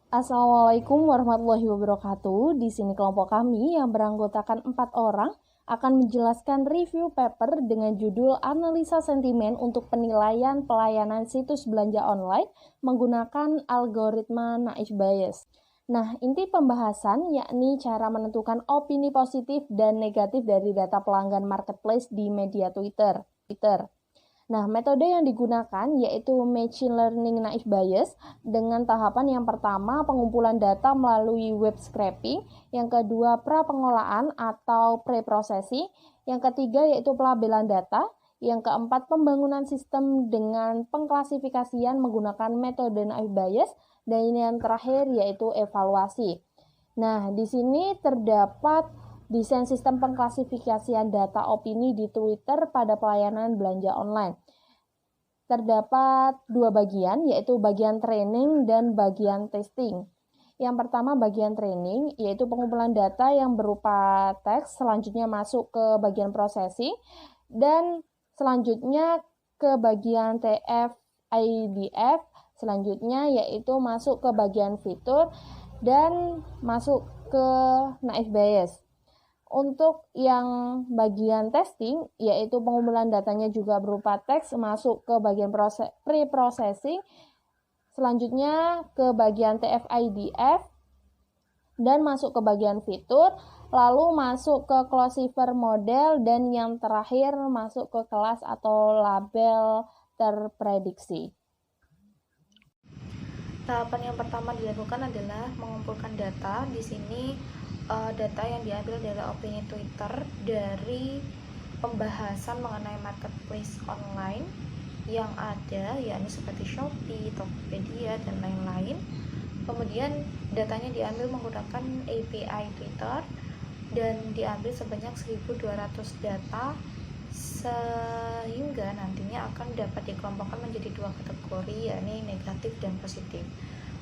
Assalamualaikum warahmatullahi wabarakatuh. Di sini kelompok kami yang beranggotakan 4 orang akan menjelaskan review paper dengan judul Analisa Sentimen untuk Penilaian Pelayanan Situs Belanja Online menggunakan algoritma Naïve Bayes. Nah, inti pembahasan yakni cara menentukan opini positif dan negatif dari data pelanggan marketplace di media Twitter. Nah, metode yang digunakan yaitu Machine Learning Naïve Bayes dengan tahapan yang pertama pengumpulan data melalui web scraping, yang kedua pra-pengolahan atau pre-processing, yang ketiga yaitu pelabelan data, yang keempat pembangunan sistem dengan pengklasifikasian menggunakan metode Naïve Bayes, dan yang terakhir yaitu evaluasi. Nah, di sini terdapat desain sistem pengklasifikasian data opini di Twitter pada pelayanan belanja online. Terdapat dua bagian, yaitu bagian training dan bagian testing. Yang pertama bagian training, yaitu pengumpulan data yang berupa teks, selanjutnya masuk ke bagian processing, dan selanjutnya ke bagian TF IDF, selanjutnya yaitu masuk ke bagian fitur, dan masuk ke Naïve Bayes. Untuk yang bagian testing, yaitu pengumpulan datanya juga berupa teks, masuk ke bagian pre-processing, selanjutnya ke bagian TF-IDF, dan masuk ke bagian fitur, lalu masuk ke classifier model, dan yang terakhir masuk ke kelas atau label terprediksi. Tahapan yang pertama dilakukan adalah mengumpulkan data. Di sini data yang diambil dari opini Twitter dari pembahasan mengenai marketplace online yang ada, yakni seperti Shopee, Tokopedia, dan lain-lain. Kemudian datanya diambil menggunakan API Twitter dan diambil sebanyak 1.200 data, sehingga nantinya akan dapat dikelompokkan menjadi dua kategori, yakni negatif dan positif.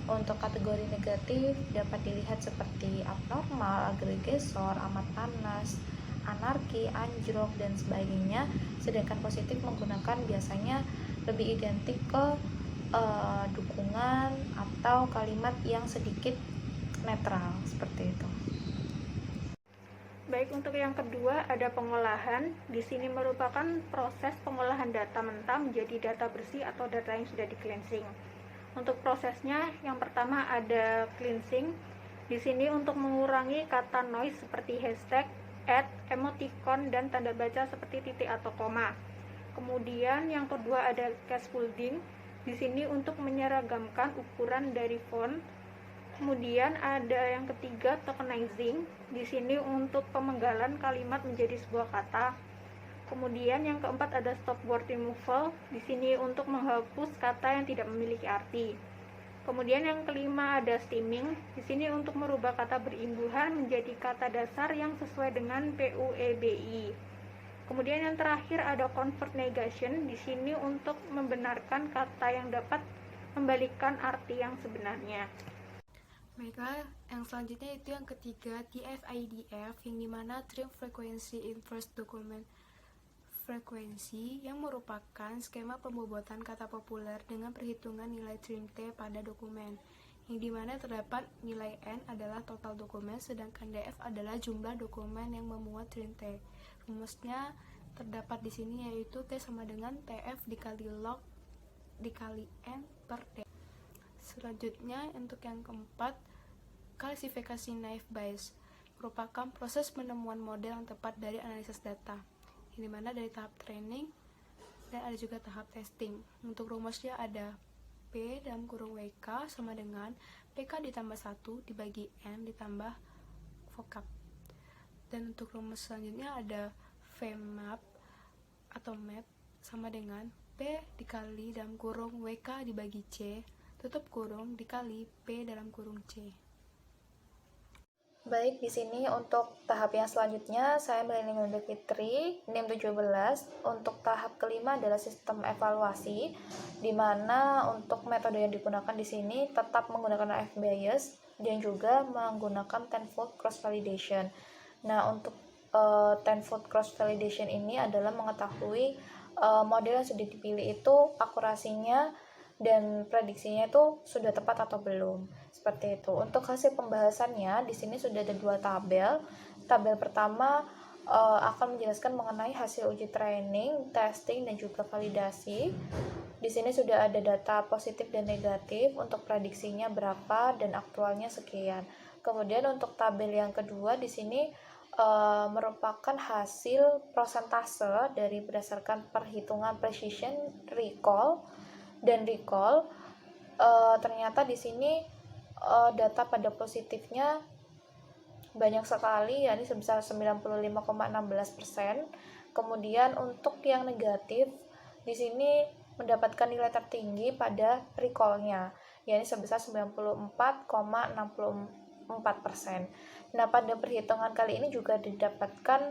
Untuk kategori negatif dapat dilihat seperti abnormal, agregesor, amat panas, anarki, anjlok, dan sebagainya. Sedangkan positif menggunakan biasanya lebih identik ke dukungan atau kalimat yang sedikit netral, seperti itu. Baik, untuk yang kedua ada pengolahan. Di sini merupakan proses pengolahan data mentah menjadi data bersih atau data yang sudah di cleansing. Untuk prosesnya, yang pertama ada cleansing. Di sini untuk mengurangi kata noise seperti hashtag, emoticon, dan tanda baca seperti titik atau koma. Kemudian yang kedua ada scaffolding. Di sini untuk menyeragamkan ukuran dari font. Kemudian ada yang ketiga tokenizing. Di sini untuk pemenggalan kalimat menjadi sebuah kata. Kemudian yang keempat ada stop word removal. Di sini untuk menghapus kata yang tidak memiliki arti. Kemudian yang kelima ada stemming. Di sini untuk merubah kata berimbuhan menjadi kata dasar yang sesuai dengan PUEBI. Kemudian yang terakhir ada convert negation. Di sini untuk membenarkan kata yang dapat membalikkan arti yang sebenarnya. Baiklah, yang selanjutnya itu yang ketiga, TF-IDF, yang dimana Trim Frequency Inverse Document Frequency, yang merupakan skema pembobotan kata populer dengan perhitungan nilai trim T pada dokumen, yang dimana terdapat nilai N adalah total dokumen, sedangkan DF adalah jumlah dokumen yang memuat trim T. Rumusnya terdapat di sini, yaitu T sama dengan TF dikali log dikali N per D. Selanjutnya, untuk yang keempat, klasifikasi Naïve Bayes merupakan proses penemuan model yang tepat dari analisis data, yang dimana dari tahap training dan ada juga tahap testing. Untuk rumusnya ada P dalam kurung WK sama dengan PK ditambah 1 dibagi N ditambah vocab. Dan untuk rumus selanjutnya ada VMAP atau map sama dengan P dikali dalam kurung WK dibagi C tutup kurung dikali P dalam kurung C. Baik, di sini untuk tahap yang selanjutnya saya memilih Mbak Fitri, NIM 17. Untuk tahap kelima adalah sistem evaluasi, di mana untuk metode yang digunakan di sini tetap menggunakan Naïve Bayes dan juga menggunakan tenfold cross validation. Nah, untuk tenfold cross validation ini adalah mengetahui model yang sudah dipilih itu akurasinya dan prediksinya itu sudah tepat atau belum. Seperti itu. Untuk hasil pembahasannya di sini sudah ada 2 tabel. Tabel pertama akan menjelaskan mengenai hasil uji training, testing, dan juga validasi. Di sini sudah ada data positif dan negatif, untuk prediksinya berapa dan aktualnya sekian. Kemudian untuk tabel yang kedua di sini merupakan hasil prosentase dari berdasarkan perhitungan precision, recall, dan recall. Ternyata di sini data pada positifnya banyak sekali, yakni sebesar 95,16%. Kemudian untuk yang negatif di sini mendapatkan nilai tertinggi pada recall-nya, yakni sebesar 94,64%. Nah, pada perhitungan kali ini juga didapatkan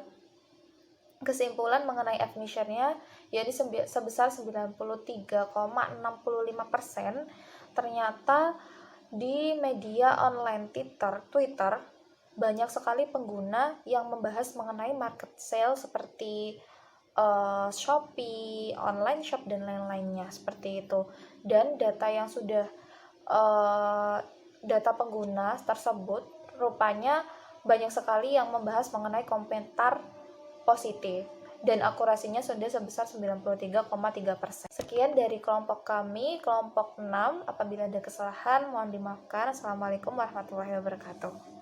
kesimpulan mengenai admission-nya, yakni sebesar 93,65%. Ternyata di media online Twitter banyak sekali pengguna yang membahas mengenai market sale seperti Shopee, online shop, dan lain-lainnya seperti itu. Dan data yang sudah data pengguna tersebut rupanya banyak sekali yang membahas mengenai komentar positif dan akurasinya sudah sebesar 93,3%. Sekian dari kelompok kami, kelompok 6. Apabila ada kesalahan mohon dimaafkan. Assalamualaikum warahmatullahi wabarakatuh.